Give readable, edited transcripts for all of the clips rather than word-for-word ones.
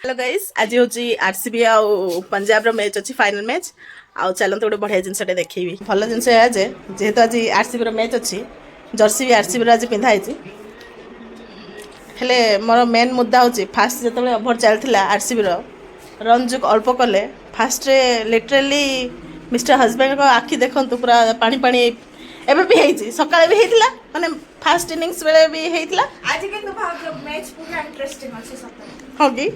hello guys आज हूँ RCB आ Punjab match अच्छी फाइनल मैच आउ चलते गोटे बढ़िया जिनटे देखी भल जिन जेहेतु आज आरसीबी मैच अच्छी जर्सी भी आरसीबी आज पिंधाई हेले मोर मेन मुद्दा हूँ फास्ट जो ओभर चलता आरसीबी रन जो अल्प कले फास्ट लिटराली मिस्टर हजबैंड आखि देखु पूरा पानी पानी एबे भी है सकाଳେ भी होता माने फास्ट इनिंग्स बेले भी होता आज किंतु भाग मैच पूरा इंटरेस्टिंग अछि सत हाँ कि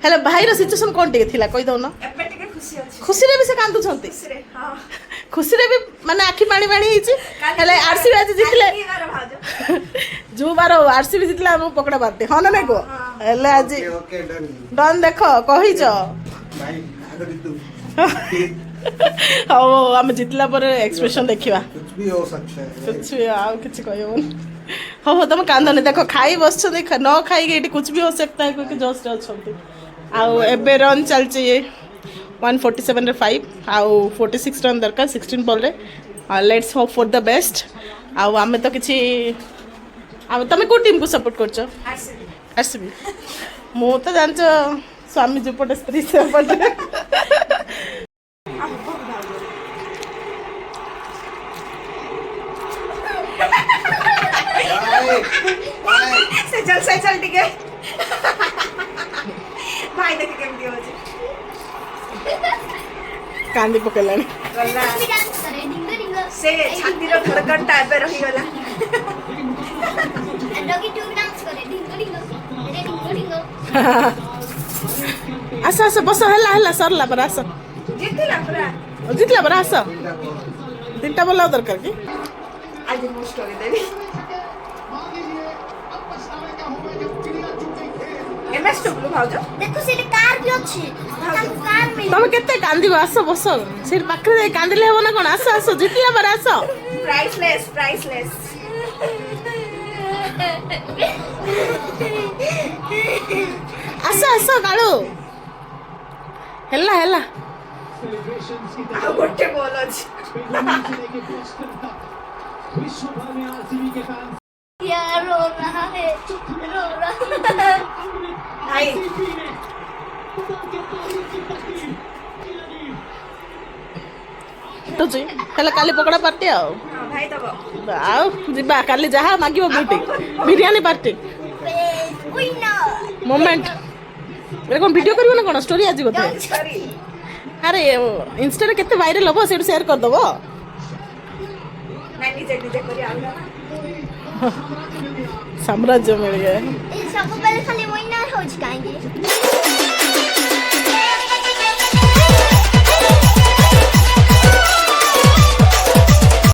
हेले भाईर सिचुएशन कौन टे थिला कहि दउन एबे टिके खुशी अछि खुशी रे भी से कांदु छंती खुशी रे हां खुशी रे भी माने आखि पानी पानी हिची हेले आरसीबी आज जितले जो बार आरसीबी जितले हम पकड़ा बाते हां ना नै को हेले आज डन देखो कहि छ भाई हाँ आम जितला पर एक्सप्रेशन देखा कुछ भी हो सकता है कुछ भी आओ किछ कहबन हाँ हाँ तुम कांदनी देख खाई बस न खाई कुछ भी हो सकता है क्योंकि जस्ट अच्छे आउ एबे रन चलती 147 रे 5 आउ 46 रन दरकार 16 बॉल रे let's hope for the best आउ आमे तो किछि तुम को टीम को सपोर्ट करछो आरसीबी मु तो जानछो स्वामी जुपटे स्त्री सेपटे से चल टिके भाई देख केमती हो जे कांदी पकेलानी से छाती रो धड़कन टाइप रही गला आसा आसा बस हला सरला पर आसा जितला पर आसा तीनटा बोला दरकार की आज मो स्टोरी देवी एमएस टुकलू भाउजो देखो से कार भी अछि कार में तुम केते कांदी आस बस से पाखरे कांदिले हेबो ना कोन आस आस जितला पर आस प्राइसलेस आस आस काळू हेला हेला आ गोटे बॉल अछि यार रो रहा है भाई तो जी हेला काली पकड़ा पार्टी आ हां भाई तब आउ जिबा काली जहा मागिबो beauty biryani party winner moment ए कोन वीडियो करियो ना कोन स्टोरी आजी बते सॉरी अरे इंस्टा रे केते वायरल होबो सेट शेयर कर दबो मैं नीचे करी आउला साम्राज्य मिल गया सब पहले खाली विनर हो जाएंगे